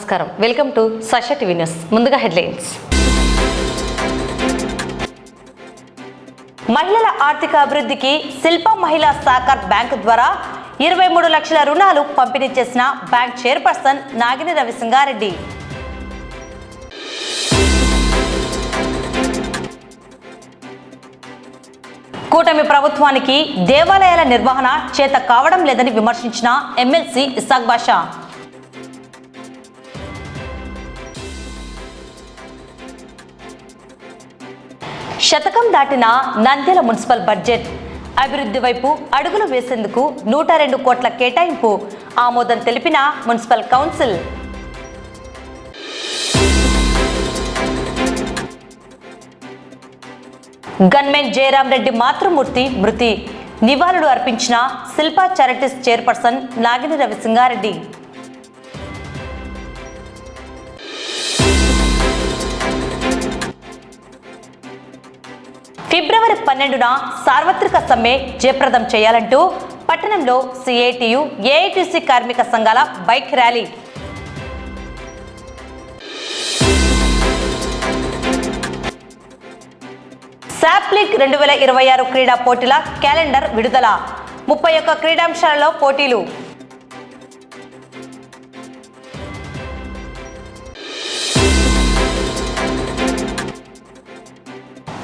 నమస్కారం, welcome to సష TV news. ముందుగా headlines. మహిళల ఆర్థిక అభివృద్ధికి శిల్ప మహిళా సహకార్ బ్యాంకు ద్వారా 23 లక్షల రుణాలు పంపిణీ చేసిన బ్యాంక్ చైర్పర్సన్ నాగిని రవిసింగారెడ్డి. కూటమి ప్రభుత్వానికి దేవాలయాల నిర్వహణ చేత కావడం లేదని విమర్శించిన ఎమ్మెల్సీ ఇసాక్ బాషా. శతకం దాటిన నంద్యాల మున్సిపల్ బడ్జెట్ అభివృద్ధి వైపు అడుగులు వేసేందుకు 102 కోట్ల కేటాయింపు ఆమోదం తెలిపిన municipal council. Gunmen Jayaram Reddy మాతృమూర్తి మృతి నివాళులు అర్పించిన శిల్ప చారిటీస్ చైర్పర్సన్ నాగిని రవిసింగారెడ్డి. ఫిబ్రవరి 12న సార్వత్రిక సమ్మె జయప్రదం చేయాలంటూ పట్టణంలో సిఐటియు, ఏఐటిసి కార్మిక సంఘాల బైక్ ర్యాలీ. శాప్ లీగ్ 2026 క్రీడా పోటీల క్యాలెండర్ విడుదల. 31 క్రీడాంశాలలో పోటీలు.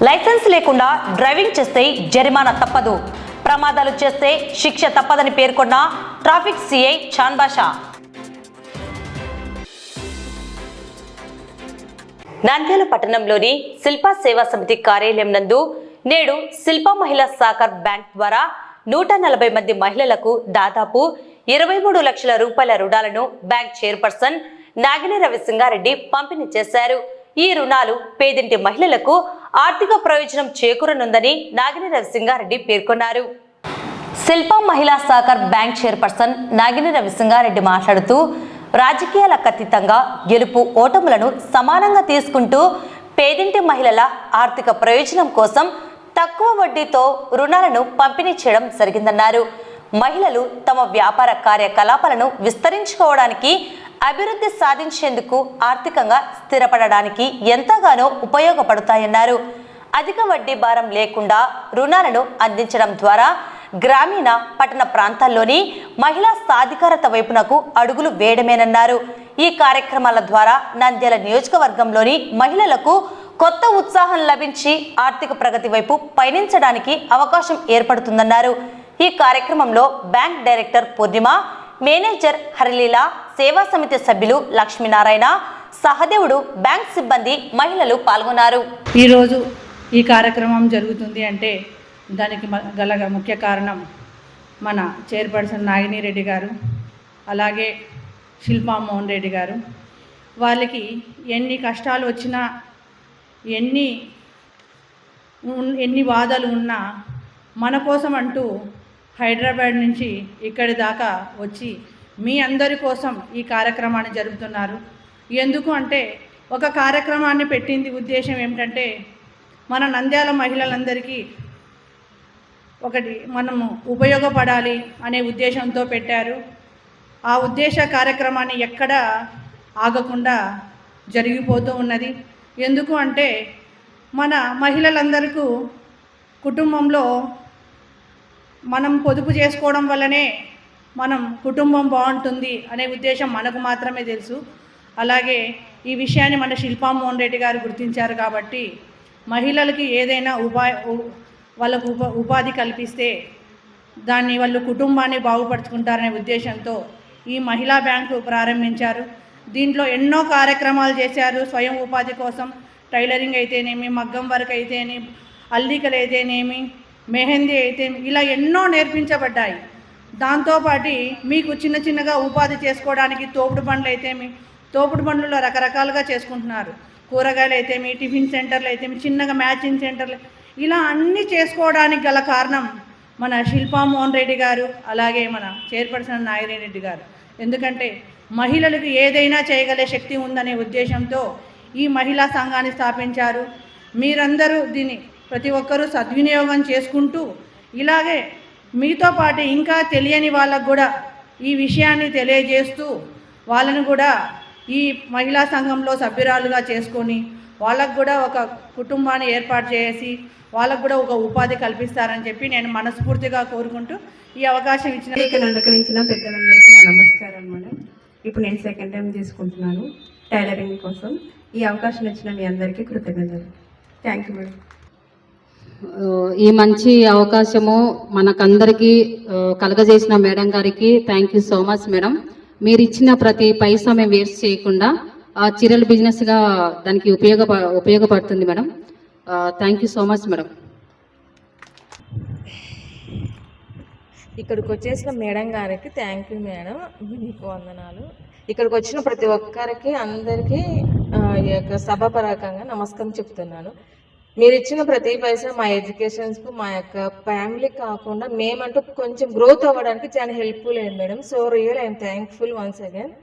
లైసెన్స్ లేకుండా డ్రైవింగ్ చేస్తే జరిమానా తప్పదు, ప్రమాదాలు చేస్తే శిక్ష తప్పదని పేర్కొన్న ట్రాఫిక్ సిఐ చాన్ బాషా. నంద్యాల పట్టణంలోని శిల్ప సేవా సమితి కార్యాలయం నందు నేడు శిల్ప మహిళా సహకార్ బ్యాంక్ ద్వారా 140 మంది మహిళలకు దాదాపు 23 లక్షల రూపాయల రుణాలను బ్యాంక్ చైర్పర్సన్ నాగిని రవిసింగారెడ్డి పంపిణీ చేశారు. ఈ రుణాలు పేదింటి మహిళలకు ఆర్థిక ప్రయోజనం చేకూరనుందని నాగిని రవిసింగారెడ్డి పేర్కొన్నారు. శిల్ప మహిళా సహకార్ బ్యాంక్ చైర్పర్సన్ నాగిని రవిసింగారెడ్డి మాట్లాడుతూ, రాజకీయాలకు అతీతంగా గెలుపు ఓటములను సమానంగా తీసుకుంటూ పేదింటి మహిళల ఆర్థిక ప్రయోజనం కోసం తక్కువ వడ్డీతో రుణాలను పంపిణీ చేయడం జరిగిందన్నారు. మహిళలు తమ వ్యాపార కార్యకలాపాలను విస్తరించుకోవడానికి, అభివృద్ధి సాధించేందుకు, ఆర్థికంగా స్థిరపడడానికి ఎంతగానో ఉపయోగపడతాయన్నారు. అధిక వడ్డీ భారం లేకుండా రుణాలను అందించడం ద్వారా గ్రామీణ, పట్టణ ప్రాంతాల్లోని మహిళా సాధికారత వైపునకు అడుగులు వేయడమేనన్నారు. ఈ కార్యక్రమాల ద్వారా నంద్యాల నియోజకవర్గంలోని మహిళలకు కొత్త ఉత్సాహం లభించి ఆర్థిక ప్రగతి వైపు పయనించడానికి అవకాశం ఏర్పడుతుందన్నారు. ఈ కార్యక్రమంలో బ్యాంక్ డైరెక్టర్ పూర్ణిమ, మేనేజర్ హరిలీల, సేవా సమితి సభ్యులు లక్ష్మీనారాయణ, సహదేవుడు, బ్యాంక్ సిబ్బంది, మహిళలు పాల్గొన్నారు. ఈరోజు ఈ కార్యక్రమం జరుగుతుంది అంటే దానికి గల ముఖ్య కారణం మన చైర్పర్సన్ నాగిని రెడ్డి గారు, అలాగే శిల్పా మోహన్ రెడ్డి గారు. వాళ్ళకి ఎన్ని కష్టాలు వచ్చినా, ఎన్ని బాధలు ఉన్నా మన కోసం అంటూ హైదరాబాద్ నుంచి ఇక్కడి దాకా వచ్చి మీ అందరి కోసం ఈ కార్యక్రమాన్ని జరుపుతున్నారు. ఎందుకు అంటే ఒక కార్యక్రమాన్ని పెట్టింది ఉద్దేశం ఏమిటంటే మన నంద్యాల మహిళలందరికీ ఒకటి మనము ఉపయోగపడాలి అనే ఉద్దేశంతో పెట్టారు. ఆ ఉద్దేశ కార్యక్రమాన్ని ఎక్కడ ఆగకుండా జరిగిపోతూ ఉన్నది. ఎందుకు అంటే మన మహిళలందరికీ కుటుంబంలో మనం పొదుపు చేసుకోవడం వల్లనే మనం కుటుంబం బాగుంటుంది అనే ఉద్దేశం మనకు మాత్రమే తెలుసు. అలాగే ఈ విషయాన్ని మన శిల్పా మోహన్ రెడ్డి గారు గుర్తించారు కాబట్టి మహిళలకి ఏదైనా వాళ్ళకు ఉపాధి కల్పిస్తే దాన్ని వాళ్ళు కుటుంబాన్ని బాగుపరుచుకుంటారనే ఉద్దేశంతో ఈ మహిళా బ్యాంకు ప్రారంభించారు. దీంట్లో ఎన్నో కార్యక్రమాలు చేశారు. స్వయం ఉపాధి కోసం టైలరింగ్ అయితేనేమి, మగ్గం వర్క్ అయితేనేమి, అల్లికలు అయితేనేమి, మెహందీ అయితేనేమి, ఇలా ఎన్నో నేర్పించబడ్డాయి. దాంతోపాటు మీకు చిన్న చిన్నగా ఉపాధి చేసుకోవడానికి తోపుడు బండ్లు అయితేమి, తోపుడు బండ్లలో రకరకాలుగా చేసుకుంటున్నారు. కూరగాయలు అయితేమి, టిఫిన్ సెంటర్లు అయితేమి, చిన్నగా మ్యాచింగ్ సెంటర్లు, ఇలా అన్నీ చేసుకోవడానికి గల కారణం మన శిల్పా మోహన్ రెడ్డి గారు, అలాగే మన చైర్పర్సన్ నాగిని రెడ్డి గారు. ఎందుకంటే మహిళలకు ఏదైనా చేయగలే శక్తి ఉందనే ఉద్దేశంతో ఈ మహిళా సంఘాన్ని స్థాపించారు. మీరందరూ దీన్ని ప్రతి ఒక్కరూ సద్వినియోగం చేసుకుంటూ ఇలాగే మీతో పాటు ఇంకా తెలియని వాళ్ళకు కూడా ఈ విషయాన్ని తెలియజేస్తూ వాళ్ళను కూడా ఈ మహిళా సంఘంలో సభ్యురాలుగా చేసుకొని వాళ్ళకు కూడా ఒక కుటుంబాన్ని ఏర్పాటు చేసి వాళ్ళకు కూడా ఒక ఉపాధి కల్పిస్తారని చెప్పి నేను మనస్ఫూర్తిగా కోరుకుంటూ ఈ అవకాశం ఇచ్చిన అలంకరించిన పెద్దలందరికీ నా నమస్కారం మేడం. ఇప్పుడు నేను సెకండ్ టైం తీసుకుంటున్నాను టైలరింగ్ కోసం. ఈ అవకాశం ఇచ్చిన మీ అందరికీ కృతజ్ఞతలు. Thank you madam. ఈ మంచి అవకాశము మనకందరికీ కలగజేసిన మేడం గారికి thank you so much madam. మీరు ఇచ్చిన ప్రతి పైసా మేము వేస్ట్ చేయకుండా చీరల బిజినెస్గా దానికి ఉపయోగపడుతుంది madam. Thank you so much madam. ఇక్కడికి వచ్చేసిన మేడం గారికి థ్యాంక్ యూ మేడం, మీకు వందనాలు. ఇక్కడికి వచ్చిన ప్రతి ఒక్కరికి అందరికీ ఈ యొక్క సభాపరకంగా నమస్కారం చెప్తున్నాను. మీరు ఇచ్చిన ప్రతి పైసా మా ఎడ్యుకేషన్స్కు, మా యొక్క ఫ్యామిలీకి కాకుండా మేమంటూ కొంచెం గ్రోత్ అవ్వడానికి చాలా హెల్ప్ఫుల్ అయింది madam. So real I'm thankful once again.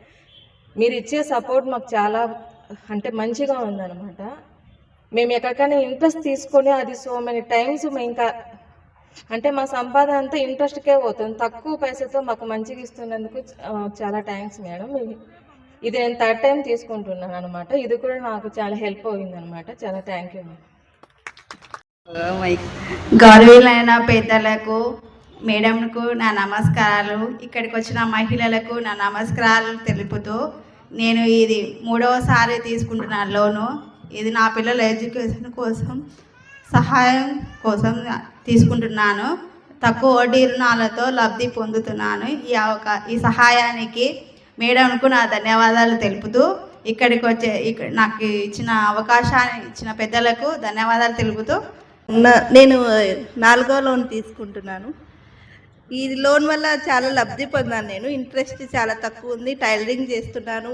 మీరు ఇచ్చే సపోర్ట్ మాకు చాలా అంటే మంచిగా ఉందన్నమాట. మేము ఎక్కడికైనా ఇంట్రెస్ట్ తీసుకొని అది సో మెనీ టైమ్స్ ఇంకా అంటే మా సంపాదన అంతా ఇంట్రెస్ట్కే పోతుంది. తక్కువ పైసతో మాకు మంచిగా ఇస్తున్నందుకు చాలా థ్యాంక్స్ మేడం. ఇది నేను థర్డ్ టైం తీసుకుంటున్నాను అనమాట. ఇది కూడా నాకు చాలా హెల్ప్ అయిందనమాట. చాలా థ్యాంక్ యూ మేడం. గౌరవులైన పెద్దలకు, మేడంకు నా నమస్కారాలు. ఇక్కడికి వచ్చిన మహిళలకు నా నమస్కారాలు తెలుపుతూ, నేను ఇది 3వసారి తీసుకుంటున్నాను లోను. ఇది నా పిల్లల ఎడ్యుకేషన్ కోసం సహాయం కోసం తీసుకుంటున్నాను. తక్కువ వడ్డీ రుణాలతో లబ్ధి పొందుతున్నాను. ఈ సహాయానికి మేడంకు నా ధన్యవాదాలు తెలుపుతూ, ఇక్కడ నాకు ఇచ్చిన అవకాశాన్ని ఇచ్చిన పెద్దలకు ధన్యవాదాలు తెలుపుతూ, నేను 4వ లోన్ తీసుకుంటున్నాను. ఈ లోన్ వల్ల చాలా లబ్ధి పొందాను. నేను ఇంట్రెస్ట్ చాలా తక్కువ ఉంది. టైలరింగ్ చేస్తున్నాను.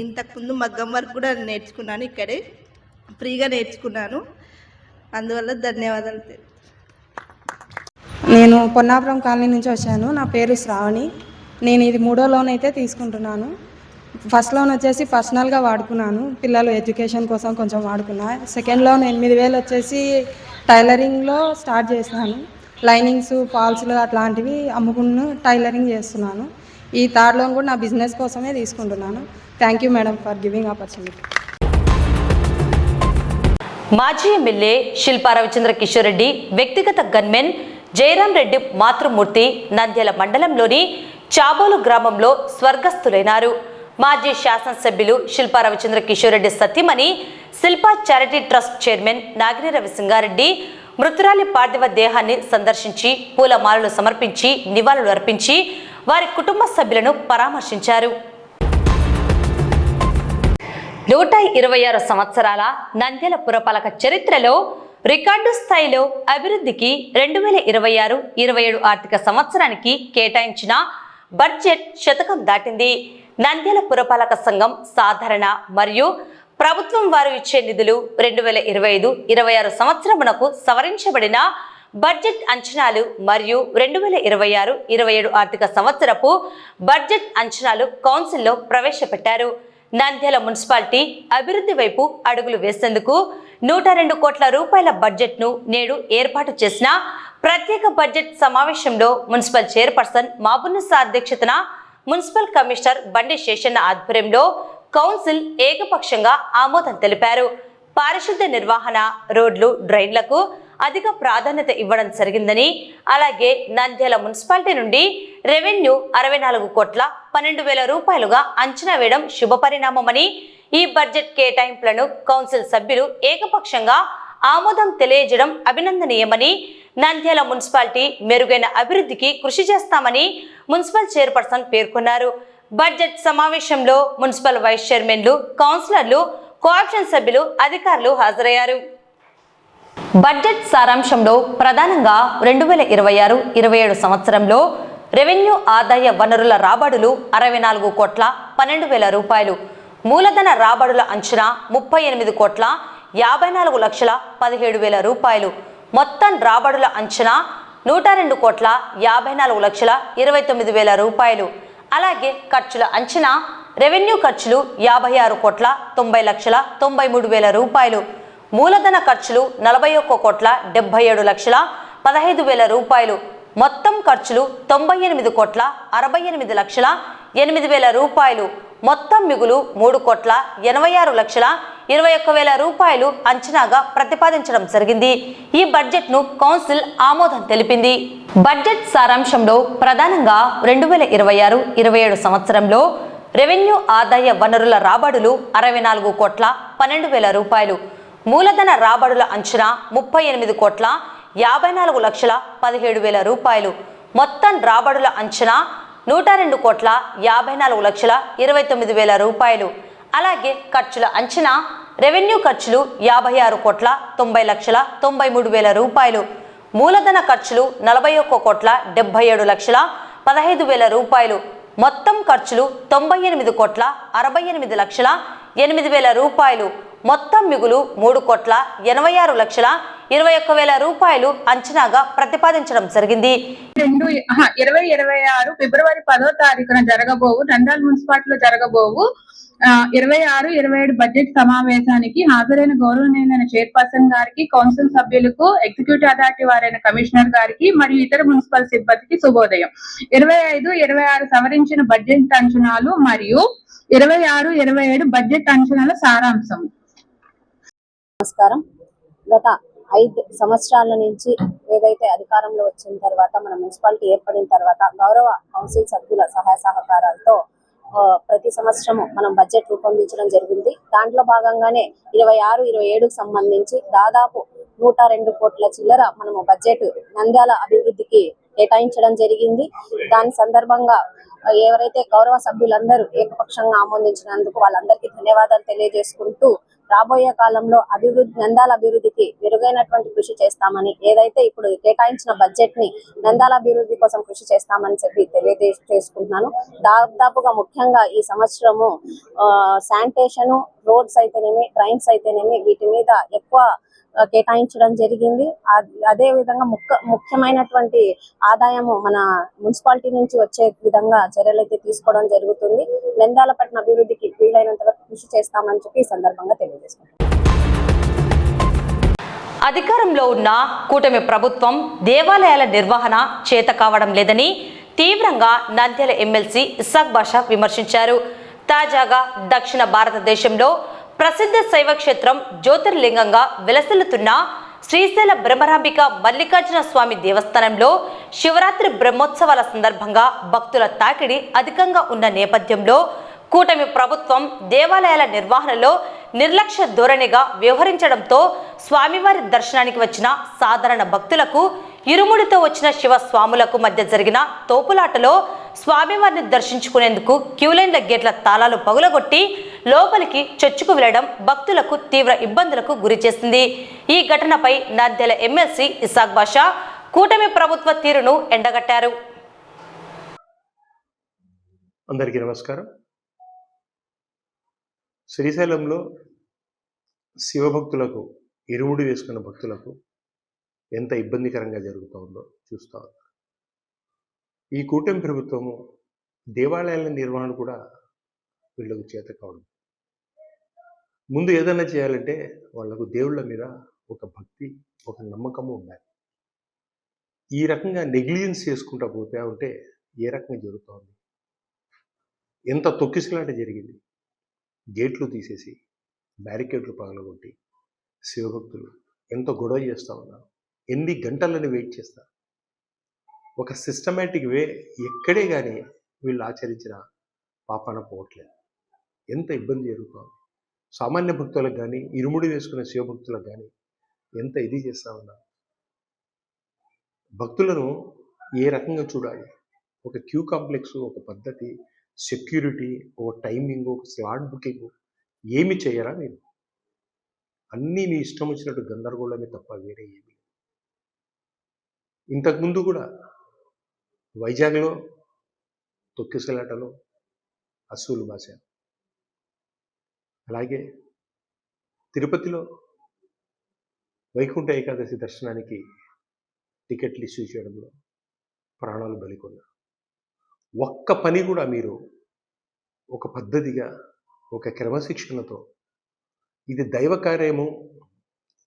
ఇంతకుముందు మగ్గం వర్క్ కూడా నేర్చుకున్నాను. ఇక్కడే ఫ్రీగా నేర్చుకున్నాను. అందువల్ల ధన్యవాదాలు. నేను పొన్నాపురం కాలనీ నుంచి వచ్చాను. నా పేరు శ్రావణి. నేను ఇది 3వ లోన్ అయితే తీసుకుంటున్నాను. ఫస్ట్ లోన్ వచ్చేసి పర్సనల్గా వాడుకున్నాను, పిల్లలు ఎడ్యుకేషన్ కోసం కొంచెం వాడుకున్నా. సెకండ్ లోన్ 8,000 వచ్చేసి టైలరింగ్లో స్టార్ట్ చేశాను. లైనింగ్స్, ఫాల్స్లు అట్లాంటివి అమ్ముకుని టైలరింగ్ చేస్తున్నాను. ఈ థర్డ్ లోన్ కూడా నా బిజినెస్ కోసమే తీసుకుంటున్నాను. Thank you madam for giving opportunity. మాజీ ఎమ్మెల్యే శిల్పా రవిచంద్ర కిషోర్ రెడ్డి వ్యక్తిగత గన్మెన్ జయరాం రెడ్డి మాతృమూర్తి నంద్యాల మండలంలోని చాబోలు గ్రామంలో స్వర్గస్థులైనారు. మాజీ శాసనసభ్యులు శిల్పా రవిచంద్ర కిషోర్ రెడ్డి సతీమణి శిల్పా చారిటీ ట్రస్ట్ చైర్మన్ నాగిని రవిసింగారెడ్డి మృతురాలి పార్థివ దేహాన్ని సందర్శించి పూలమాలలు సమర్పించి నివాళులు అర్పించి వారి కుటుంబ సభ్యులను పరామర్శించారు. 126 సంవత్సరాల నంద్యాల పురపాలక చరిత్రలో రికార్డు స్థాయిలో అభివృద్ధికి 2026-27 ఆర్థిక సంవత్సరానికి కేటాయించిన బడ్జెట్ శతకం దాటింది. నంద్యాల పురపాలక సంఘం సాధారణ మరియు ప్రభుత్వం వారు ఇచ్చే నిధులు 2025-26 సంవత్సరమునకు సవరించబడిన బడ్జెట్ అంచనాలు మరియు 2026-27 ఆర్థిక సంవత్సరపు బడ్జెట్ అంచనాలు కౌన్సిల్లో ప్రవేశపెట్టారు. నంద్యాల మున్సిపాలిటీ అభివృద్ధి వైపు అడుగులు వేసేందుకు 102 కోట్ల రూపాయల బడ్జెట్ను నేడు ఏర్పాటు చేసిన ప్రత్యేక బడ్జెట్ సమావేశంలో మున్సిపల్ చైర్పర్సన్ మాబున్నీసా అధ్యక్షతన మున్సిపల్ కమిషనర్ బండి శేషన్న ఆధ్వర్యంలో కౌన్సిల్ ఏకపక్షంగా ఆమోదం తెలిపారు. పారిశుద్ధ్య నిర్వహణ, రోడ్లు, డ్రైన్లకు అధిక ప్రాధాన్యత ఇవ్వడం జరిగిందని, అలాగే నంద్యాల మున్సిపాలిటీ నుండి రెవెన్యూ 64 కోట్ల 12,000 రూపాయలుగా అంచనా వేయడం శుభపరిణామమని, ఈ బడ్జెట్ కేటాయింపులను కౌన్సిల్ సభ్యులు ఏకపక్షంగా ఆమోదం తెలియజేయడం అభినందనీయమని, నంద్యాల మున్సిపాలిటీ మెరుగైన అభివృద్ధికి కృషి చేస్తామని మున్సిపల్ చైర్పర్సన్ పేర్కొన్నారు. బడ్జెట్ సమావేశంలో మున్సిపల్ వైస్ చైర్మన్లు, కౌన్సిలర్లు, కోఆప్షన్ సభ్యులు, అధికారులు హాజరయ్యారు. బడ్జెట్ సారాంశంలో ప్రధానంగా 2026-27 సంవత్సరంలో రెవెన్యూ ఆదాయ వనరుల రాబడులు 64 కోట్ల 12,000 రూపాయలు, మూలధన రాబడుల అంచనా 38 కోట్ల 54 లక్షల 17,000 రూపాయలు, మొత్తం రాబడుల అంచనా 102 కోట్ల 54 లక్షల 29,000 రూపాయలు. అలాగే ఖర్చుల అంచనా రెవెన్యూ ఖర్చులు 56 కోట్ల 90 లక్షల 93,000 రూపాయలు, మూలధన ఖర్చులు 41 కోట్ల 77 లక్షల 15,000 రూపాయలు, మొత్తం ఖర్చులు 98 కోట్ల 68 లక్షల 8,000 రూపాయలు, మొత్తం మిగులు 3,86,21,000 రూపాయలు అంచనాగా ప్రతిపాదించడం జరిగింది. ఈ బడ్జెట్ను కౌన్సిల్ ఆమోదం తెలిపింది. బడ్జెట్ సారాంశంలో ప్రధానంగా 2026-27 సంవత్సరంలో రెవెన్యూ ఆదాయ వనరుల రాబడులు 64,12,000 రూపాయలు, మూలధన రాబడుల అంచనా 38,54,17,000 రూపాయలు, మొత్తం రాబడుల అంచనా 102,54,29,000 రూపాయలు. అలాగే ఖర్చుల అంచనా రెవెన్యూ ఖర్చులు 56,90,93,000 రూపాయలు, మూలధన ఖర్చులు 41,77,15,000 రూపాయలు, మొత్తం ఖర్చులు 98,68,08,000 రూపాయలు, మొత్తం మిగులు 3,86,21,000 రూపాయలు అంచనాగా ప్రతిపాదించడం జరిగింది. 2026 ఫిబ్రవరి 10వ తారీఖున జరగబోవు నంద్యాల మున్సిపాలిటీలో జరగబోవు 26-27 బడ్జెట్ సమావేశానికి హాజరైన గౌరవనీయులైన చైర్పర్సన్ గారికి, కౌన్సిల్ సభ్యులకు, ఎగ్జిక్యూటివ్ అథారిటీ వారైన కమిషనర్ గారికి మరియు ఇతర మున్సిపల్ సిబ్బందికి శుభోదయం. 25-26 సవరించిన బడ్జెట్ అంచనాలు మరియు 26-27 బడ్జెట్ అంచనాల సారాంశం. నమస్కారం. గత 5 సంవత్సరాల నుంచి ఏదైతే అధికారంలో వచ్చిన తర్వాత మన మున్సిపాలిటీ ఏర్పడిన తర్వాత గౌరవ కౌన్సిల్ సభ్యుల సహాయ సహకారాలతో ప్రతి సంవత్సరము మనం బడ్జెట్ రూపొందించడం జరిగింది. దాంట్లో భాగంగానే 26-27కు సంబంధించి దాదాపు 102 కోట్ల చిల్లర మనము బడ్జెట్ నంద్యాల అభివృద్ధికి కేటాయించడం జరిగింది. దాని సందర్భంగా ఎవరైతే గౌరవ సభ్యులందరూ ఏకపక్షంగా ఆమోదించినందుకు వాళ్ళందరికీ ధన్యవాదాలు తెలియజేసుకుంటూ రాబోయే కాలంలో నంద్యాల అభివృద్ధికి మెరుగైనటువంటి కృషి చేస్తామని, ఏదైతే ఇప్పుడు కేటాయించిన బడ్జెట్ ని నంద్యాల అభివృద్ధి కోసం కృషి చేస్తామని చెప్పి తెలియజేసుకుంటున్నాను. దాదాపుగా ముఖ్యంగా ఈ సంవత్సరము శానిటేషన్, రోడ్స్ అయితేనేమి, డ్రైన్స్ అయితేనేమి వీటి మీద ఎక్కువ కేటాయించడం జరిగింది. అదే విధంగా ముఖ్యమైనటువంటి ఆదాయము మన మున్సిపాలిటీ నుంచి వచ్చే విధంగా చర్యలు అయితే తీసుకోవడం జరుగుతుంది. నంద్యాల పట్టణ అభివృద్ధికి వీలైనంత వరకు కృషి చేస్తామని చెప్పి ఈ సందర్భంగా తెలియజేస్తున్నాను. అధికారంలో ఉన్న కూటమి ప్రభుత్వం దేవాలయాల నిర్వహణ చేత కావడం లేదని తీవ్రంగా నంద్యాల ఎమ్మెల్సీ ఇస్సాక్ బాషా విమర్శించారు. తాజాగా దక్షిణ భారతదేశంలో ప్రసిద్ధ శైవ క్షేత్రం జ్యోతిర్లింగంగా విలసిల్లుతున్న శ్రీశైల బ్రహ్మరాంబిక మల్లికార్జున స్వామి దేవస్థానంలో శివరాత్రి బ్రహ్మోత్సవాల సందర్భంగా భక్తుల తాకిడి అధికంగా ఉన్న నేపథ్యంలో కూటమి ప్రభుత్వం దేవాలయాల నిర్వహణలో నిర్లక్ష్య ధోరణిగా వ్యవహరించడంతో స్వామివారి దర్శనానికి వచ్చిన సాధారణ భక్తులకు, ఇరుముడితో వచ్చిన శివ స్వాములకు మధ్య జరిగిన తోపులాటలో స్వామివారిని దర్శించుకునేందుకు క్యూలైన్ల గేట్ల తాళాలు పగులగొట్టి లోపలికి చొచ్చుకు వెళ్లడం భక్తులకు తీవ్ర ఇబ్బందులకు గురిచేసింది. ఈ ఘటనపై నంద్యాల ఎమ్మెల్సీ ఇస్సాక్ బాషా కూటమి ప్రభుత్వ తీరును ఎండగట్టారు. అందరికీ నమస్కారం. శ్రీశైలంలో శివభక్తులకు, ఇరుముడి వేసుకున్న భక్తులకు ఎంత ఇబ్బందికరంగా జరుగుతూ ఉందో చూస్తూ ఉన్నారు. ఈ కూటమి ప్రభుత్వము దేవాలయాల నిర్వహణ కూడా వీళ్ళకు చేత కావడం. ముందు ఏదైనా చేయాలంటే వాళ్ళకు దేవుళ్ళ మీద ఒక భక్తి, ఒక నమ్మకము ఉండాలి. ఈ రకంగా నెగ్లిజెన్స్ చేసుకుంటూ పోతే ఉంటే ఏ రకంగా జరుగుతూ ఉంది? ఎంత తొక్కిసలాట జరిగింది. గేట్లు తీసేసి బ్యారికేడ్లు పగలగొట్టి శివభక్తులు ఎంతో గొడవ చేస్తూ ఉన్నారు. ఎన్ని గంటలను వెయిట్ చేస్తారు. ఒక సిస్టమేటిక్ వే ఎక్కడే కానీ వీళ్ళు ఆచరించిన పాపాన పోవట్లేదు. ఎంత ఇబ్బంది జరుగుతుంది. సామాన్య భక్తులకు కానీ, ఇరుముడి వేసుకున్న శివభక్తులకు కానీ ఎంత ఇది చేస్తూ ఉన్నారు. భక్తులను ఏ రకంగా చూడాలి? ఒక క్యూ కాంప్లెక్స్, ఒక పద్ధతి, సెక్యూరిటీ, ఒక టైమింగ్, ఒక స్లాట్ బుకింగ్ ఏమి చేయరా మీరు? అన్నీ మీ ఇష్టం వచ్చినట్టు గందరగోళమే తప్ప వేరే ఏమి. ఇంతకుముందు కూడా వైజాగ్లో తొక్కిసలాటలో అసూలు భాష, అలాగే తిరుపతిలో వైకుంఠ ఏకాదశి దర్శనానికి టికెట్లు ఇష్యూ చేయడంలో ప్రాణాలు బలికొన్నారు. ఒక్క పని కూడా మీరు ఒక పద్ధతిగా, ఒక క్రమశిక్షణతో ఇది దైవ కార్యము,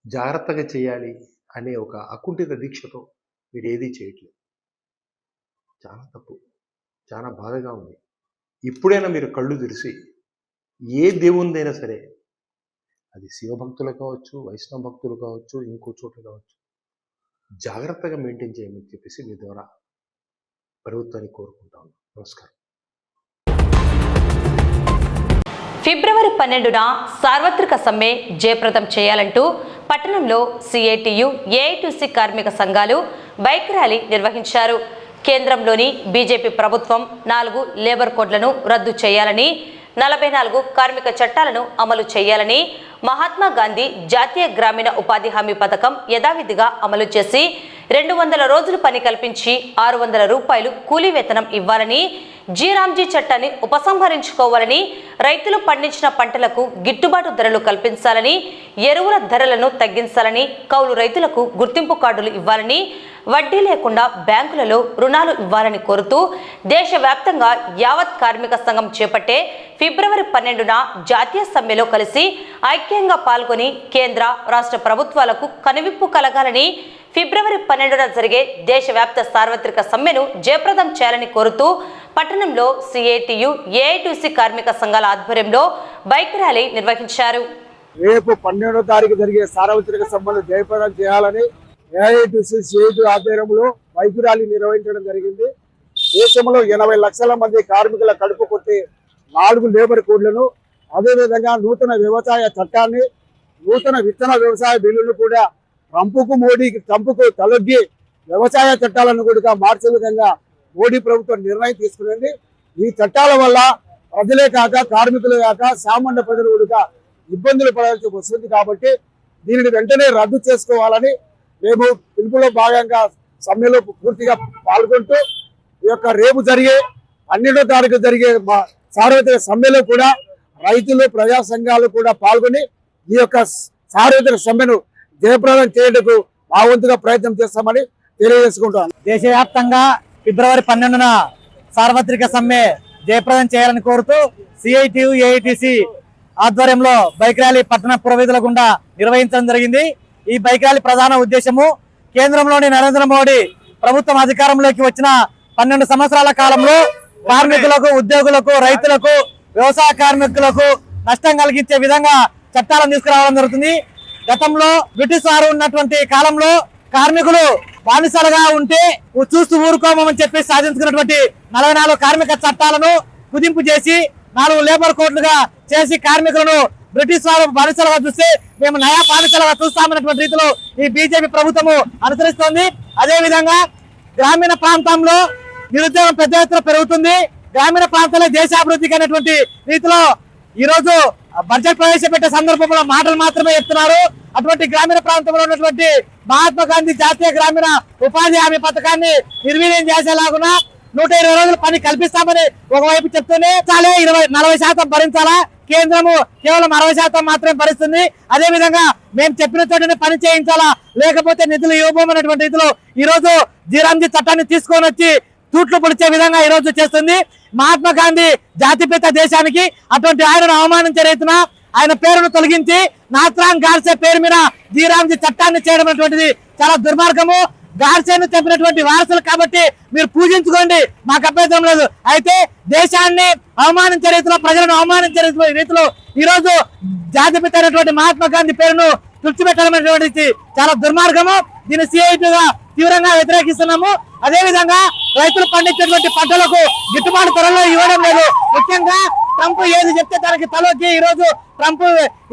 జాగ్రత్తగా చేయాలి అనే ఒక అకుంఠిత దీక్షతో మీరు ఏదీ చేయట్లేదు. చాలా తప్పు, చాలా బాధగా ఉంది. ఇప్పుడైనా మీరు కళ్ళు తెరిచి ఏ దేవునిదైనా సరే, అది శివభక్తులు కావచ్చు, వైష్ణవ భక్తులు కావచ్చు, ఇంకో చోట కావచ్చు, జాగ్రత్తగా మెయింటైన్ చేయమని చెప్పేసి మీ ద్వారా ప్రభుత్వాన్ని కోరుకుంటాను. నమస్కారం. ఫిబ్రవరి 12న సార్వత్రిక సమ్మె జయప్రదం చేయాలంటూ పట్టణంలో సిఐటియు, ఏఐటిసి కార్మిక సంఘాలు బైక్ ర్యాలీ నిర్వహించారు. కేంద్రంలోని బీజేపీ ప్రభుత్వం 4 లేబర్ కోడ్లను రద్దు చేయాలని, 44 కార్మిక చట్టాలను అమలు చేయాలని, మహాత్మా గాంధీ జాతీయ గ్రామీణ ఉపాధి హామీ పథకం యథావిధిగా అమలు చేసి 200 రోజులు పని కల్పించి 600 రూపాయలు కూలీ వేతనం ఇవ్వాలని, జీరాంజీ చట్టాన్ని ఉపసంహరించుకోవాలని, రైతులు పండించిన పంటలకు గిట్టుబాటు ధరలు కల్పించాలని, ఎరువుల ధరలను తగ్గించాలని, కౌలు రైతులకు గుర్తింపు కార్డులు ఇవ్వాలని, వడ్డీ లేకుండా బ్యాంకులలో రుణాలు ఇవ్వాలని కోరుతూ దేశవ్యాప్తంగా యావత్ కార్మిక సంఘం చేపట్టే ఫిబ్రవరి 12న జాతీయ సమ్మెలో కలిసి ఐక్యంగా పాల్గొని కేంద్ర, రాష్ట్ర ప్రభుత్వాలకు కనువిప్పు కలగాలని, ఫిబ్రవరి 12న జరిగే దేశవ్యాప్త సార్వత్రిక సమ్మెను జయప్రదం చేయాలని కోరుతూ పట్టణంలో సిఐటియు, ఏఐటిసి కార్మిక సంఘాల ఆధ్వర్యంలో బైక్ ర్యాలీ నిర్వహించారు. రేపు 12వ తారీఖు జరిగే సార్వత్రిక సమ్మెను జయప్రదం చేయాలని ఏఐటిసి, సిఐటి ఆధ్వర్యంలో బైక్ ర్యాలీ నిర్వహించడం జరిగింది. దేశంలో 80 లక్షల మంది కార్మికుల కడుపు కొట్టి 4 లేబర్ కోడ్లను, అదేవిధంగా నూతన వ్యవసాయ చట్టాన్ని, నూతన విత్తన వ్యవసాయ బిల్లును కూడా ట్రంప్కు తలొగ్గి వ్యవసాయ చట్టాలను కూడా మార్చే విధంగా మోడీ ప్రభుత్వం నిర్ణయం తీసుకున్నది. ఈ చట్టాల వల్ల ప్రజలే కాక, కార్మికులే కాక, సామాన్య ప్రజలు కూడా ఇబ్బందులు పడాల్సి వస్తుంది. కాబట్టి దీనిని వెంటనే రద్దు చేసుకోవాలని మేము పిలుపులో భాగంగా సమ్మెలో పూర్తిగా పాల్గొంటూ ఈ యొక్క రేపు జరిగే 12వ తారీఖు జరిగే సార్వత్రిక సమ్మెలో కూడా రైతులు, ప్రజా సంఘాలు కూడా పాల్గొని ఈ యొక్క సార్వత్రిక సమ్మెను జయప్రదం చేయడానికి మా వంతుగా ప్రయత్నం చేస్తామని తెలియజేసుకుంటాను. దేశవ్యాప్తంగా ఫిబ్రవరి 12న సార్వత్రిక సమ్మె జయప్రదం చేయాలని కోరుతూ సిఐటియు, ఏఐటిసి ఆధ్వర్యంలో బైక్ ర్యాలీ పట్టణ పురవీధుల గుండా నిర్వహించడం జరిగింది. ఈ బైక్ ర్యాలీ ప్రధాన ఉద్దేశము కేంద్రంలోని నరేంద్ర మోడీ ప్రభుత్వం అధికారంలోకి వచ్చిన 12 సంవత్సరాల కాలంలో కార్మికులకు, ఉద్యోగులకు, రైతులకు, వ్యవసాయ కార్మికులకు నష్టం కలిగించే విధంగా చట్టాలను తీసుకురావడం జరుగుతుంది. గతంలో బ్రిటిష్ వారు ఉన్నటువంటి కాలంలో కార్మికులు బానిసలుగా ఉంటే చూస్తూ ఊరుకోమని చెప్పి సాధించుకున్నటువంటి 44 కార్మిక చట్టాలను కుదింపు చేసి 4 లేబర్ కోడ్లుగా చేసి కార్మికులను బ్రిటిష్ వారు బానిసలుగా చూస్తే మేము నయా బానిసలుగా చూస్తామన్నటువంటి రీతిలో ఈ బీజేపీ ప్రభుత్వము అనుసరిస్తోంది. అదేవిధంగా గ్రామీణ ప్రాంతంలో నిరుద్యోగం పెద్ద ఎత్తున పెరుగుతుంది. గ్రామీణ ప్రాంతాల్లో దేశాభివృద్ధికి అనేటువంటి రీతిలో ఈ రోజు బడ్జెట్ ప్రవేశపెట్టే సందర్భంలో మాటలు మాత్రమే చెప్తున్నారు. అటువంటి గ్రామీణ ప్రాంతంలో ఉన్నటువంటి మహాత్మా గాంధీ జాతీయ గ్రామీణ ఉపాధి హామీ పథకాన్ని నిర్వీర్యం చేసేలాగున 120 రోజులు పని కల్పిస్తామని ఒకవైపు చెప్తూనే 40% భరించాలా, కేంద్రము కేవలం 60% మాత్రమే భరిస్తుంది. అదే విధంగా మేము చెప్పిన చోటనే పని చేయించాలా, లేకపోతే నిధులు ఇవ్వబోమన్నటువంటి రీతిలో ఈ రోజు జీరాంజీ చట్టాన్ని తీసుకొని వచ్చి తూట్లు పొడిచే విధంగా ఈ రోజు చేస్తుంది. మహాత్మా గాంధీ జాతిపిత దేశానికి అటువంటి ఆయనను అవమానించే రీతిన ఆయన పేరును తొలగించి నాథ్రామ్ గాడ్సే పేరు మీద జీరాంజీ చట్టాన్ని చేయడం అనేటువంటిది చాలా దుర్మార్గము. గాడ్సేను చెప్పినటువంటి వారసులు కాబట్టి మీరు పూజించుకోండి, మాకు అభ్యంతరం లేదు. అయితే దేశాన్ని అవమానించే రీతిలో, ప్రజలను అవమానించే రీతిలో ఈ రోజు జాతిపిత అయినటువంటి మహాత్మా గాంధీ పేరును తుడిచిపెట్టడం అనేటువంటిది చాలా దుర్మార్గము. దీన్ని సిఐటిగా తీవ్రంగా వ్యతిరేకిస్తున్నాము. అదే విధంగా రైతులు పండించేటువంటి పంటలకు గిట్టుబాటు ధరలో ఇవ్వడం లేదు. ముఖ్యంగా ట్రంప్ ఏది చెప్తే దానికి తలొగ్గి ఈ రోజు ట్రంప్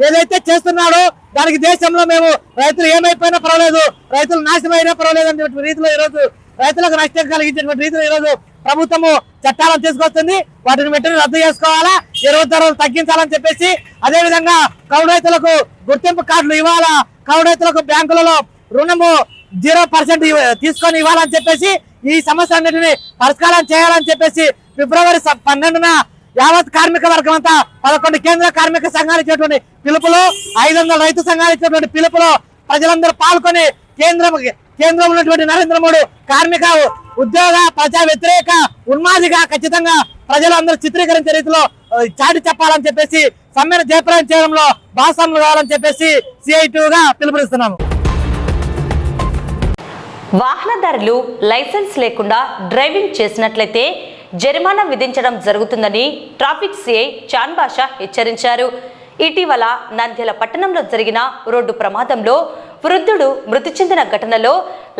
ఏదైతే చేస్తున్నాడో దానికి దేశంలో మేము రైతులు ఏమైపోయినా పర్వాలేదు, రైతులు నాశనం అయినా పర్వాలేదు అనేటువంటి రీతిలో ఈ రోజు రైతులకు నష్టం కలిగించేటువంటి రీతిలో ఈ రోజు ప్రభుత్వము చట్టాలను తీసుకొస్తుంది. వాటిని వెంటనే రద్దు చేసుకోవాలా, ఎరువు ధరలు తగ్గించాలని చెప్పేసి, అదే విధంగా కౌలు రైతులకు గుర్తింపు కార్డులు ఇవ్వాలా, కౌలు రైతులకు బ్యాంకులలో రుణము 0% తీసుకొని ఇవ్వాలని చెప్పేసి, ఈ సమస్య అన్నింటినీ పరిష్కారం చేయాలని చెప్పేసి ఫిబ్రవరి 12న యావత్ కార్మిక వర్గం అంతా 11 కేంద్ర కార్మిక సంఘాలు ఇచ్చినటువంటి పిలుపులో, 500 రైతు సంఘాలు ఇచ్చినటువంటి పిలుపులో ప్రజలందరూ పాల్గొని కేంద్రంలో ఉన్నటువంటి నరేంద్ర మోడీ కార్మిక, ఉద్యోగ, ప్రజా వ్యతిరేక ఉన్మాదిగా ఖచ్చితంగా ప్రజలందరూ చిత్రీకరించే రీతిలో చాటి చెప్పాలని చెప్పేసి సమ్మెను జయప్రదం చేయడంలో భాగస్వాములు కావాలని చెప్పేసి సిఐటిగా పిలుపునిస్తున్నాము. వాహనదారులు లైసెన్స్ లేకుండా డ్రైవింగ్ చేసినట్లయితే జరిమానా విధించడం జరుగుతుందని ట్రాఫిక్ సిఐ చాన్ బాషా హెచ్చరించారు. ఇటీవల నంద్యాల పట్టణంలో జరిగిన రోడ్డు ప్రమాదంలో వృద్ధుడు మృతి చెందిన ఘటనలో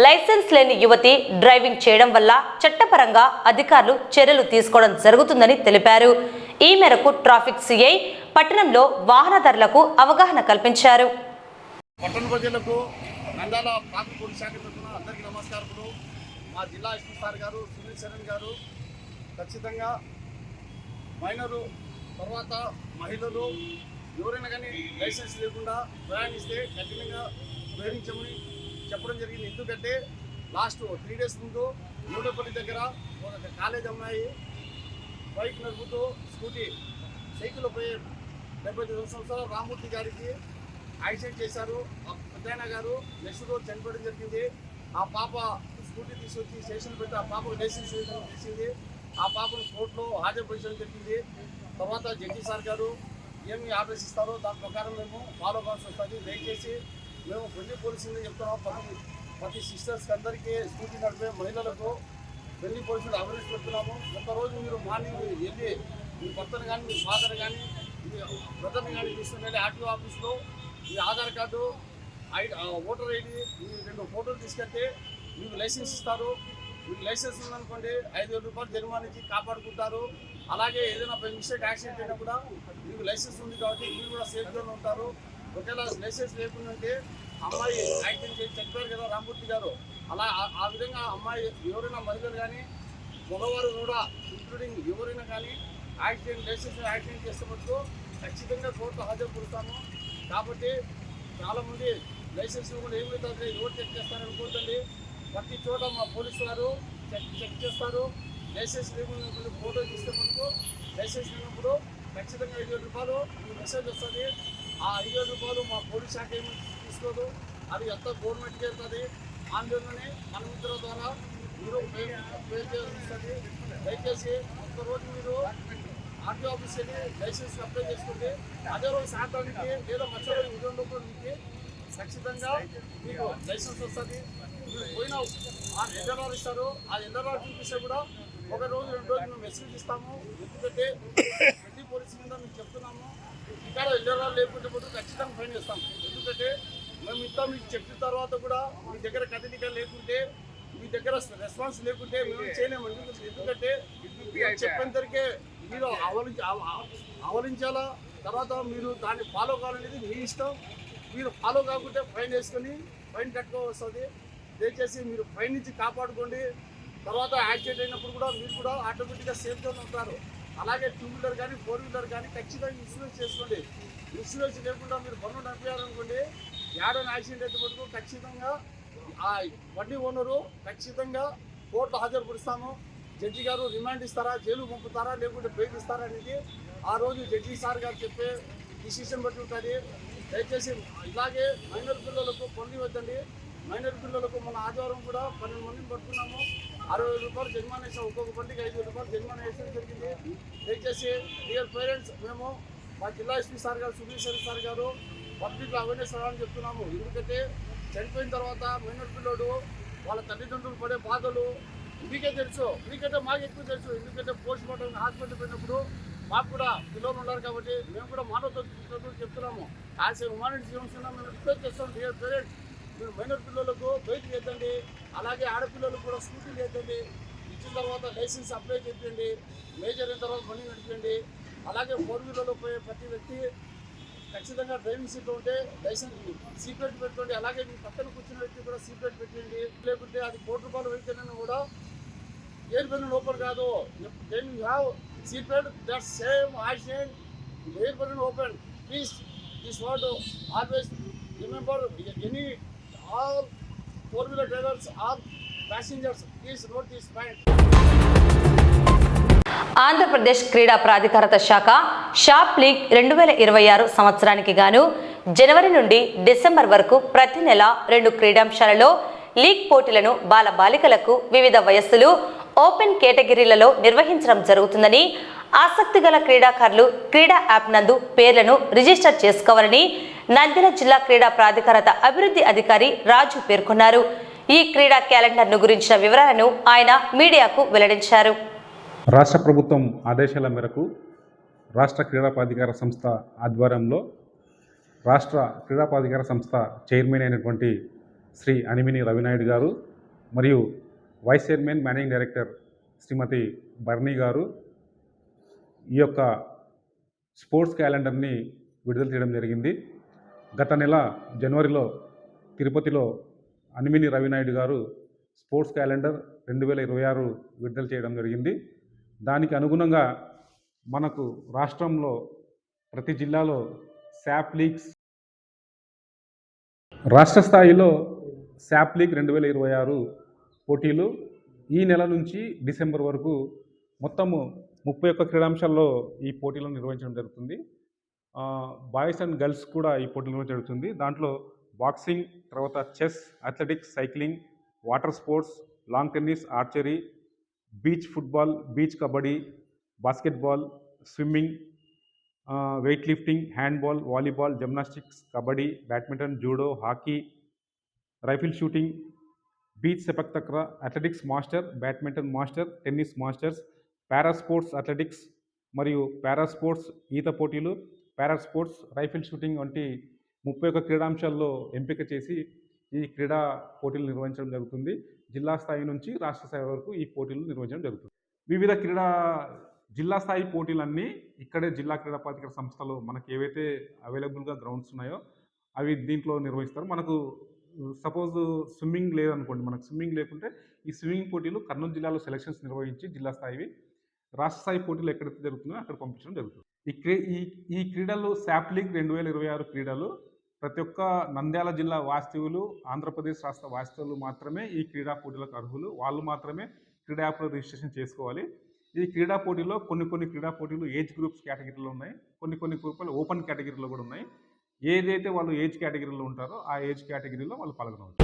లైసెన్స్ లేని యువతి డ్రైవింగ్ చేయడం వల్ల చట్టపరంగా అధికారులు చర్యలు తీసుకోవడం జరుగుతుందని తెలిపారు. ఈ మేరకు ట్రాఫిక్ సిఐ పట్టణంలో వాహనదారులకు అవగాహన కల్పించారు. పట్టణ ప్రజలకు నంద్యాల ట్రాఫిక్ పోలీస్ శాఖ తరఫున అందరికీ నమస్కారములు. మా జిల్లా ఎస్పీ సార్ గారు సునీల్ శరణ్ గారు ఖచ్చితంగా మైనరు తర్వాత మహిళలు ఎవరైనా కానీ లైసెన్స్ లేకుండా ప్రయాణిస్తే కఠినంగా ప్రయాణించమని చెప్పడం జరిగింది. ఎందుకంటే లాస్ట్ 3 days ముందు నూటపల్లి దగ్గర ఒక కాలేజ్ అమ్మాయి బైక్ నడుపుతూ సైకిల్లో పోయే 75 సంవత్సరాల రామూర్తి గారికి యాక్సిడెంట్ చేశారు. పెద్దయన గారు నెక్స్ట్ రోజు చనిపోవడం జరిగింది. ఆ పాప స్కూటీ తీసుకొచ్చి స్టేషన్ పెట్టి ఆ పాపకు లైసెన్స్ చేసింది. ఆ పాపను కోర్టులో హాజరుపరచడం జరిగింది. తర్వాత జడ్జి సార్ గారు ఏమి ఆర్డర్స్ ఇస్తారో దాని ప్రకారం మేము ఫాలో కావాల్సి వస్తుంది. దయచేసి మేము వెల్లి పోలీసులు చెప్తున్నాం, ప్రతి సిస్టర్స్కి అందరికీ స్కూటీ నడిపే మహిళలకు వెల్లి పోలీసులు అవేర్నెస్ పెడుతున్నాము. ఒకరోజు మీరు మార్నింగ్ వెళ్ళి మీ భర్తను కానీ మీ ఫాదర్ కానీ మీ బ్రదర్ని కానీ తీసుకుని వెళ్ళి ఆర్టీఓ ఆఫీస్లో మీ ఆధార్ కార్డు ఓటర్ ఐడి మీ 2 ఫోటోలు తీసుకెళ్తే మీకు లైసెన్స్ ఇస్తారు. మీకు లైసెన్స్ ఉందనుకోండి 5,000 రూపాయలు జరిమానా ఇచ్చి కాపాడుకుంటారు. అలాగే ఏదైనా బై మిస్టేక్ యాక్సిడెంట్ అయినా కూడా మీకు లైసెన్స్ ఉంది కాబట్టి మీరు కూడా సేఫ్గానే ఉంటారు. ఒకవేళ లైసెన్స్ లేకుండా ఉంటే అమ్మాయి యాక్సిడెంట్ చేసి చనిపోయారు కదా రామూర్తి గారు, అలా ఆ విధంగా అమ్మాయి ఎవరైనా మహిళలు కానీ మగవారు కూడా ఇంక్లూడింగ్ ఎవరైనా కానీ యాక్సిడెంట్ చేస్తే మటుకు ఖచ్చితంగా కోర్టులో హాజరుపరుస్తాము. కాబట్టి చాలామంది లైసెన్స్ కూడా ఏమవుతుంది ఎవరు చెక్ చేస్తారనుకోండి. ప్రతి చోట మా పోలీసు వారు చెక్ చేస్తారు. లైసెన్స్ లేకుండా ఫోటో తీస్తే మటుకు లైసెన్స్ లేనప్పుడు ఖచ్చితంగా 5,000 రూపాయలు మీ మెసేజ్ వస్తుంది. ఆ 5,000 రూపాయలు మా పోలీస్ శాఖ ఏమి తీసుకోదు, అది ఎంత గవర్నమెంట్కి వెళ్తుంది. ఆన్లైన్లోనే మన మిత్రుల ద్వారా మీరు పే చేస్తుంది. దయచేసి ఒక్కరోజు మీరు ఆర్టీఓ ఆఫీస్ వెళ్ళి లైసెన్స్ అప్లై చేసుకుంటే అదే రోజు సాయంత్రానికి లేదా మధ్యాహ్నం ఉదయం లోపల మీకు ఖచ్చితంగా మీకు లైసెన్స్ వస్తుంది. మీరు పోయిన ఆ ఎన్ఆర్ఆర్ ఇస్తారు. ఆ ఎన్ఆర్ఆర్ చూపిస్తే కూడా 1 రోజు 2 రోజులు మేము మెసేజ్ ఇస్తాము. ఎందుకంటే ప్రతి పోలీసు కింద మేము చెప్తున్నాము, ఇక్కడ ఎన్ఆర్ఆర్ లేకుంటే కూడా ఖచ్చితంగా ఫైన్ చేస్తాము. ఎందుకంటే మేము ఇంత మీకు చెప్పిన తర్వాత కూడా మీ దగ్గర కదలిక లేకుంటే మీ దగ్గర రెస్పాన్స్ లేకుంటే మేము చేయలేము. ఎందుకంటే చెప్పేంతరికే మీరు అవలించాలా, తర్వాత మీరు దాన్ని ఫాలో కావాలనేది మీ ఇష్టం. మీరు ఫాలో కాకుంటే ఫైన్ వేసుకొని ఫైన్ కట్టుకోవస్తుంది. దయచేసి మీరు ఫైన్ నుంచి కాపాడుకోండి. తర్వాత యాక్సిడెంట్ అయినప్పుడు కూడా మీరు కూడా ఆటోమేటిక్గా సేఫ్గా ఉంటారు. అలాగే 2 వీలర్ కానీ 4 వీలర్ కానీ ఖచ్చితంగా ఇన్సూరెన్స్ చేసుకోండి. ఇన్సూరెన్స్ లేకుండా మీరు బండ్లు నడిపారనుకోండి, ఏడైనా యాక్సిడెంట్ అయితే మటుకు ఖచ్చితంగా ఆ బండి ఓనరు ఖచ్చితంగా కోర్టులో హాజరుపరుస్తాము. జడ్జి గారు రిమాండ్ ఇస్తారా, జైలు పంపుతారా, లేకుంటే బెయిల్ ఇస్తారా అనేది ఆ రోజు జడ్జి సార్ గారు చెప్పే డిసిషన్ బట్టి ఉంటుంది. దయచేసి ఇలాగే మైనర్ పిల్లలకు పొందివద్దండి. మైనర్ పిల్లలకు మన ఆదివారం కూడా 12 మందిని పట్టుకున్నాము. 60,000 రూపాయలు జరిమానా వేసాం. ఒక్కొక్క బండికి 5,000 రూపాయలు జరిమానా వేసడం జరిగింది. దయచేసి డియర్ పేరెంట్స్, మేము మా జిల్లా ఎస్పీ సార్ గారు సునీల్ శరణ్ సార్ గారు పబ్లిక్ అవేర్నెస్ రావాలని చెప్తున్నాము. ఎందుకంటే చనిపోయిన తర్వాత మైనర్ పిల్లోడు వాళ్ళ తల్లిదండ్రులు పడే బాధలు మీకే తెలుసు, మీకంటే మాకు ఎక్కువ తెలుసు. ఎందుకంటే పోస్ట్ మార్టం హాస్పిటల్ పోయినప్పుడు మాకు కూడా పిల్లలు ఉన్నారు కాబట్టి మేము కూడా మానవత్వం చెప్తున్నాము. యాజ్ ఏ హ్యుమానిటీస్ మేము రిక్వెస్ట్ చేస్తాం. డియర్ పేరెంట్స్, మీరు మైనర్ పిల్లలకు బయటకు ఎత్తండి. అలాగే ఆడపిల్లలకు కూడా స్కూటీలు ఎత్తండి. ఇచ్చిన తర్వాత లైసెన్స్ అప్లై చేయండి. మేజర్ అయిన తర్వాత బండి నడిపండి. అలాగే 4 వీలర్లో పోయే ప్రతి వ్యక్తి ఖచ్చితంగా డ్రైవింగ్ సీట్లో ఉంటే లైసెన్స్ సీట్ బెల్ట్ పెట్టుకోండి. అలాగే మీ పక్కన కూర్చున్న వ్యక్తి కూడా సీట్ బెల్ట్ పెట్టండి. లేకుంటే అది 1 కోటి రూపాయలు వెళ్తేనే కూడా ఎయిర్ బెలూన్ ఓపెన్ కాదు. Then you have seat belt that same accident air balloon open. Please this word always remember. Any all 4 wheeler drivers are passengers please note this point. Andhra Pradesh క్రీడా ప్రాధికారత శాఖ షాప్ లీగ్ 2026 సంవత్సరానికి గాను జనవరి నుండి December వరకు ప్రతి నెల 2 క్రీడాంశాలలో league పోటీలను బాలబాలికలకు వివిధ వయస్సులు ఓపెన్ కేటగిరీలలో నిర్వహించడం జరుగుతుందని, ఆసక్తి గల క్రీడాకారులు క్రీడా యాప్ నందు పేర్లను రిజిస్టర్ చేసుకోవాలని నంద్యాల జిల్లా క్రీడా ప్రాధికారత అభివృద్ధి అధికారి రాజు పేర్కొన్నారు. ఈ క్రీడా క్యాలెండర్ను గురించిన వివరాలను ఆయన మీడియాకు వెల్లడించారు. రాష్ట్ర ప్రభుత్వం ఆదేశాల మేరకు రాష్ట్ర క్రీడా ప్రాధికార సంస్థ ఆధ్వర్యంలో రాష్ట్ర క్రీడా ప్రాధికార సంస్థ చైర్మన్ అయినటువంటి శ్రీ అనిమిని రవినాయుడు గారు మరియు వైస్ చైర్మన్ మేనేజింగ్ డైరెక్టర్ శ్రీమతి బర్నీ గారు ఈ యొక్క స్పోర్ట్స్ క్యాలెండర్ని విడుదల చేయడం జరిగింది. గత నెల జనవరిలో తిరుపతిలో అనిమిని రవినాయుడు గారు స్పోర్ట్స్ క్యాలెండర్ 2026 విడుదల చేయడం జరిగింది. దానికి అనుగుణంగా మనకు రాష్ట్రంలో ప్రతి జిల్లాలో శాప్ లీగ్స్, రాష్ట్ర స్థాయిలో శాప్ లీగ్ 2026 పోటీలు ఈ నెల నుంచి డిసెంబర్ వరకు మొత్తము 31 క్రీడాంశాల్లో ఈ పోటీలను నిర్వహించడం జరుగుతుంది. బాయ్స్ అండ్ గర్ల్స్ కూడా ఈ పోటీలు నిర్వహించడం జరుగుతుంది. దాంట్లో బాక్సింగ్, తర్వాత chess, athletics, cycling, water sports, lawn tennis, archery, beach football, beach kabaddi, basketball, swimming, weight lifting, handball, volleyball, gymnastics, kabaddi, badminton, judo, hockey, rifle shooting, beach sepak takraw, athletics master, badminton master, tennis masters, para sports athletics మరియు para sports ఈత పోటీలు, పారాస్పోర్ట్స్, rifle shooting వంటి 31 క్రీడాంశాల్లో ఎంపిక చేసి ఈ క్రీడా పోటీలు నిర్వహించడం జరుగుతుంది. జిల్లా స్థాయి నుంచి రాష్ట్ర స్థాయి వరకు ఈ పోటీలు నిర్వహించడం జరుగుతుంది. వివిధ జిల్లా స్థాయి పోటీలన్నీ ఇక్కడే జిల్లా క్రీడా ప్రాధికార సంస్థలో మనకి ఏవైతే అవైలబుల్గా గ్రౌండ్స్ ఉన్నాయో అవి దీంట్లో నిర్వహిస్తారు. మనకు సపోజ్ స్విమ్మింగ్ లేదనుకోండి, మనకు స్విమ్మింగ్ లేకుంటే ఈ స్విమ్మింగ్ పోటీలు కర్నూలు జిల్లాలో సెలక్షన్స్ నిర్వహించి జిల్లా స్థాయివి, రాష్ట్ర స్థాయి పోటీలు ఎక్కడైతే జరుగుతున్నాయో అక్కడ పంపించడం జరుగుతుంది. ఈ క్రీడలు శాప్ లీగ్ 2026 క్రీడలు ప్రతి ఒక్క నంద్యాల జిల్లా వాస్తవులు, ఆంధ్రప్రదేశ్ రాష్ట్ర వాస్తవులు మాత్రమే ఈ క్రీడా పోటీలకు అర్హులు. వాళ్ళు మాత్రమే క్రీడా యాప్లో రిజిస్ట్రేషన్ చేసుకోవాలి. ఈ క్రీడా పోటీలో కొన్ని క్రీడా పోటీలు ఏజ్ గ్రూప్స్ కేటగిరీలో ఉన్నాయి, కొన్ని గ్రూపులు ఓపెన్ కేటగిరీలో కూడా ఉన్నాయి. ఏదైతే వాళ్ళు ఏజ్ కేటగిరీలో ఉంటారో ఆ ఏజ్ కేటగిరీలో వాళ్ళు పాల్గొనవచ్చు.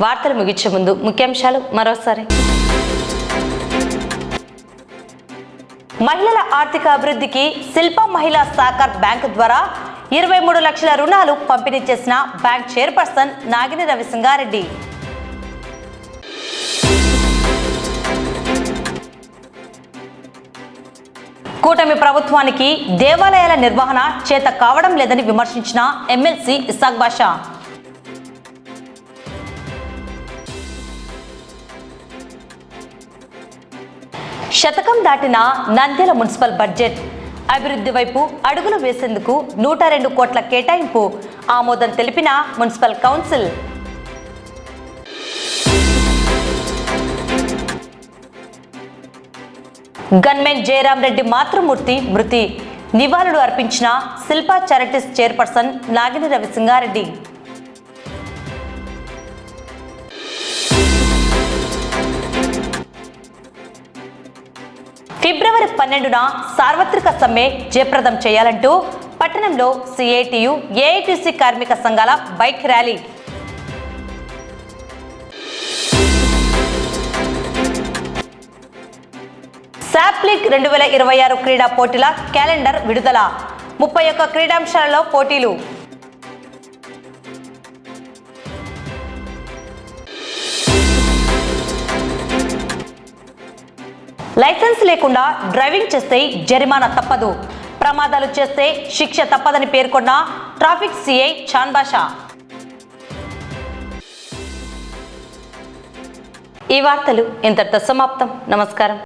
వార్తలు ముగించే ముందు ముఖ్యాంశాలు మరోసారి. మహిళల ఆర్థిక అభివృద్ధికి శిల్పా మహిళా సహకార్ బ్యాంక్ ద్వారా 23 లక్షల రుణాలు పంపిణీ చేసిన బ్యాంక్ చైర్పర్సన్ నాగిని రవిసింగారెడ్డి. కూటమి ప్రభుత్వానికి దేవాలయాల నిర్వహణ చేత కావడం లేదని విమర్శించిన ఎమ్మెల్సీ ఇసాక్ బాషా. శతకం దాటిన నంద్యాల మున్సిపల్ బడ్జెట్ అభివృద్ధి వైపు అడుగులు వేసేందుకు 102 కోట్ల కేటాయింపు ఆమోదం తెలిపిన municipal council. Gunmen Jayaram Reddy మాతృమూర్తి మృతి నివాళులు అర్పించిన శిల్పా చారిటీస్ చైర్పర్సన్ నాగిని రవిసింగారెడ్డి. ఫిబ్రవరి 12న సార్వత్రిక సమ్మె జయప్రదం చేయాలంటూ పట్టణంలో సిఐటియు, ఏఐటిసి కార్మిక సంఘాల బైక్ ర్యాలీ. శాప్ లీగ్ 2026 క్రీడా పోటీల క్యాలెండర్ విడుదల. 31 క్రీడాంశాలలో పోటీలు. లైసెన్స్ లేకుండా డ్రైవింగ్ చేస్తే జరిమానా తప్పదు, ప్రమాదాలు చేస్తే శిక్ష తప్పదని పేర్కొన్న ట్రాఫిక్ సిఐ చాన్ బాషా. ఈ వార్తలు ఇంతటితో సమాప్తం. నమస్కారం.